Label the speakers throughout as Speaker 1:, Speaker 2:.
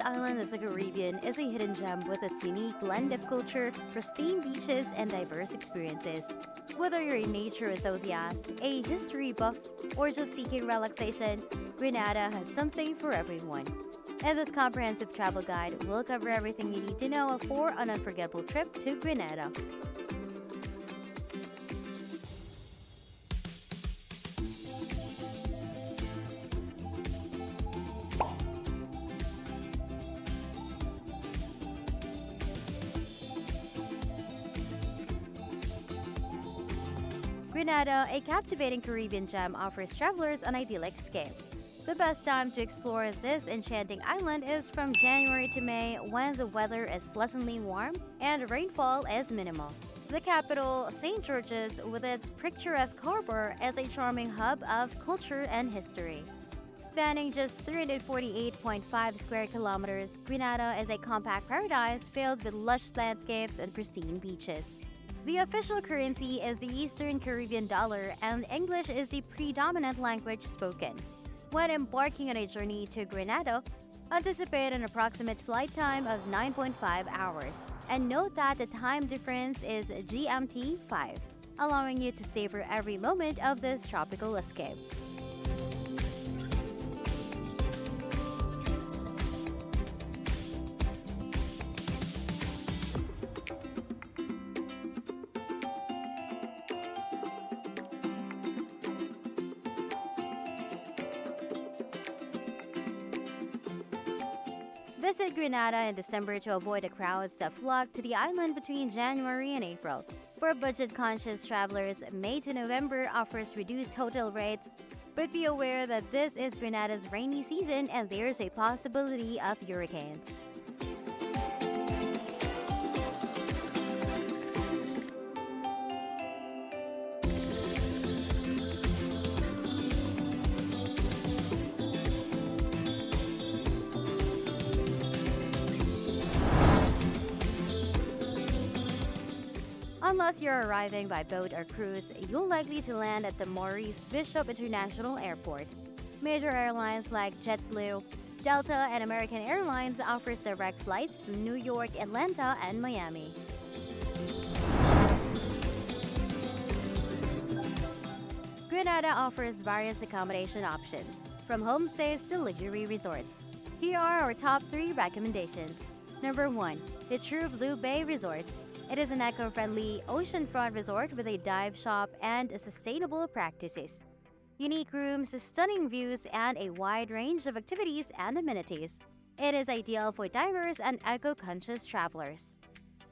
Speaker 1: island of the Caribbean is a hidden gem with its unique blend of culture, pristine beaches, and diverse experiences. Whether you're a nature enthusiast, a history buff, or just seeking relaxation, Grenada has something for everyone. In this comprehensive travel guide, we'll cover everything you need to know for an unforgettable trip to Grenada. Grenada, a captivating Caribbean gem, offers travelers an idyllic escape. The best time to explore this enchanting island is from January to May when the weather is pleasantly warm and rainfall is minimal. The capital, St. George's, with its picturesque harbor, is a charming hub of culture and history. Spanning just 348.5 square kilometers, Grenada is a compact paradise filled with lush landscapes and pristine beaches. The official currency is the Eastern Caribbean dollar, and English is the predominant language spoken. When embarking on a journey to Grenada, anticipate an approximate flight time of 9.5 hours, and note that the time difference is GMT 5, allowing you to savor every moment of this tropical escape. Visit Grenada in December to avoid the crowds that flock to the island between January and April. For budget-conscious travelers, May to November offers reduced hotel rates, but be aware that this is Grenada's rainy season and there's a possibility of hurricanes. Unless you're arriving by boat or cruise, you'll likely to land at the Maurice Bishop International Airport. Major airlines like JetBlue, Delta, and American Airlines offers direct flights from New York, Atlanta, and Miami. Grenada offers various accommodation options, from homestays to luxury resorts. Here are our top 3 recommendations. Number 1. The True Blue Bay Resort. It is an eco-friendly oceanfront resort with a dive shop and sustainable practices. Unique rooms, stunning views, and a wide range of activities and amenities. It is ideal for divers and eco-conscious travelers.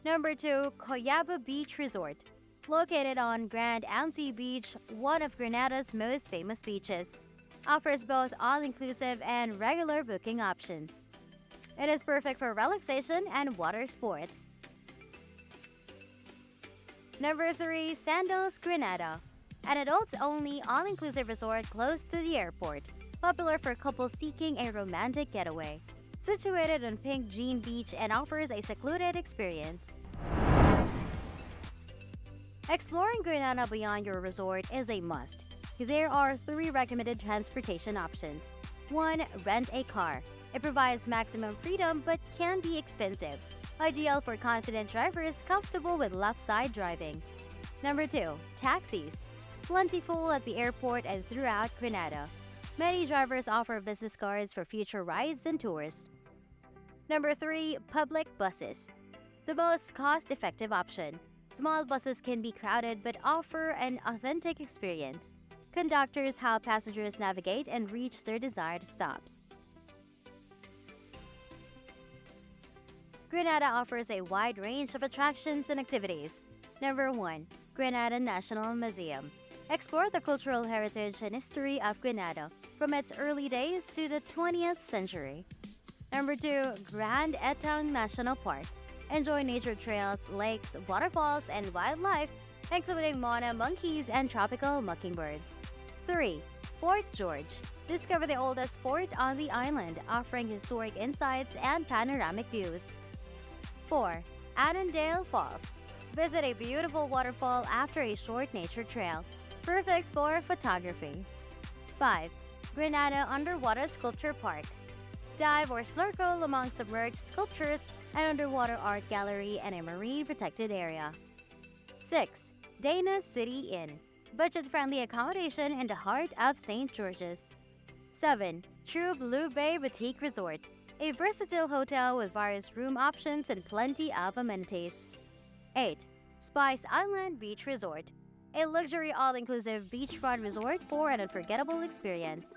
Speaker 1: Number 2. Coyaba Beach Resort. Located on Grand Anse Beach, one of Grenada's most famous beaches, offers both all-inclusive and regular booking options. It is perfect for relaxation and water sports. Number 3. Sandals Grenada. An adults-only all-inclusive resort close to the airport, popular for couples seeking a romantic getaway. Situated on Pink Jean Beach and offers a secluded experience. Exploring Grenada beyond your resort is a must. There are 3 recommended transportation options. 1. Rent a car. It provides maximum freedom but can be expensive. Ideal for confident drivers comfortable with left-side driving. Number 2. Taxis. Plentiful at the airport and throughout Grenada. Many drivers offer business cards for future rides and tours. Number 3. Public buses. The most cost-effective option. Small buses can be crowded but offer an authentic experience. Conductors help passengers navigate and reach their desired stops. Grenada offers a wide range of attractions and activities. Number 1. Grenada National Museum. Explore the cultural heritage and history of Grenada from its early days to the 20th century. Number 2. Grand Anse National Park. Enjoy nature trails, lakes, waterfalls, and wildlife, including Mona monkeys and tropical mockingbirds. 3. Fort George. Discover the oldest fort on the island, offering historic insights and panoramic views. 4. Annandale Falls. Visit a beautiful waterfall after a short nature trail, perfect for photography. 5. Grenada Underwater Sculpture Park. Dive or snorkel among submerged sculptures, an underwater art gallery, and a marine protected area. 6. Dana City Inn, budget-friendly accommodation in the heart of St. George's. 7. True Blue Bay Boutique Resort, a versatile hotel with various room options and plenty of amenities. 8. Spice Island Beach Resort, a luxury all-inclusive beachfront resort for an unforgettable experience.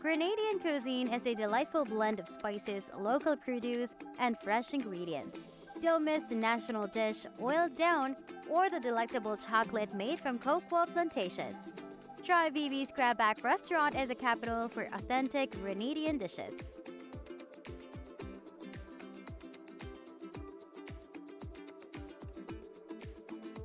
Speaker 1: Grenadian cuisine is a delightful blend of spices, local produce, and fresh ingredients. Don't miss the national dish, oiled down, or the delectable chocolate made from cocoa plantations. Try Vivi's Crabback Restaurant in the capital for authentic Grenadian dishes.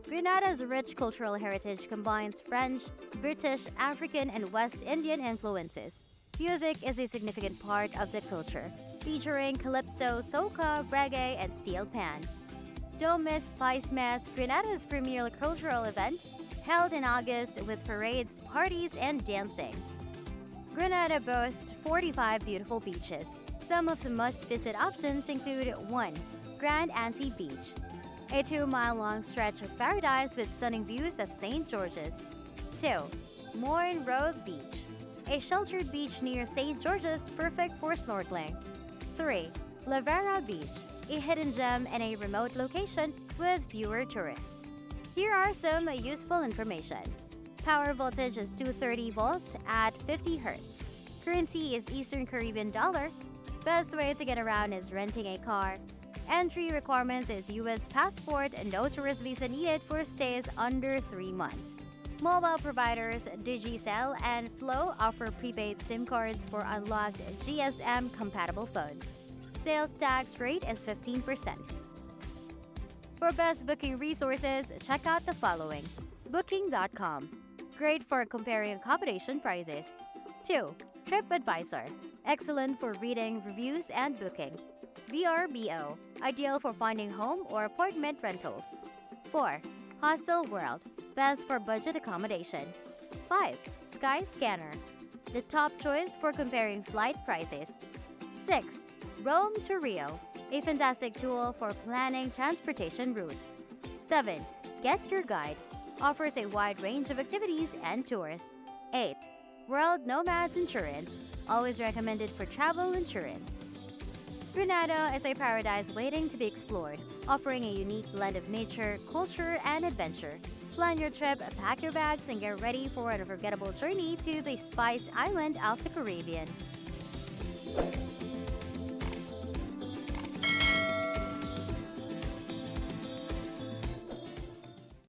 Speaker 1: Grenada's rich cultural heritage combines French, British, African, and West Indian influences. Music is a significant part of the culture, featuring calypso, soca, reggae, and steel pan. Don't miss Spice Mass, Grenada's premier cultural event, held in August with parades, parties, and dancing. Grenada boasts 45 beautiful beaches. Some of the must-visit options include 1. Grand Anse Beach, a 2-mile-long stretch of paradise with stunning views of St. George's. 2. Moyne Road Beach, a sheltered beach near St. George's perfect for snorkeling. 3. La Vera Beach, a hidden gem in a remote location with fewer tourists. Here are some useful information. Power voltage is 230 volts at 50 Hz. Currency is Eastern Caribbean dollar. Best way to get around is renting a car. Entry requirements is US passport and no tourist visa needed for stays under 3 months. Mobile providers Digicel and Flow offer prepaid SIM cards for unlocked GSM-compatible phones. Sales tax rate is 15%. For best booking resources, check out the following. Booking.com, great for comparing accommodation prices. 2. TripAdvisor, excellent for reading reviews and booking. VRBO, ideal for finding home or apartment rentals. 4. Hostel World, best for budget accommodation. 5. Skyscanner, the top choice for comparing flight prices. 6. Rome to Rio, a fantastic tool for planning transportation routes. 7. Get Your Guide, offers a wide range of activities and tours. 8. World Nomads Insurance, always recommended for travel insurance. Grenada is a paradise waiting to be explored, offering a unique blend of nature, culture, and adventure. Plan your trip, pack your bags, and get ready for an unforgettable journey to the Spice Island of the Caribbean.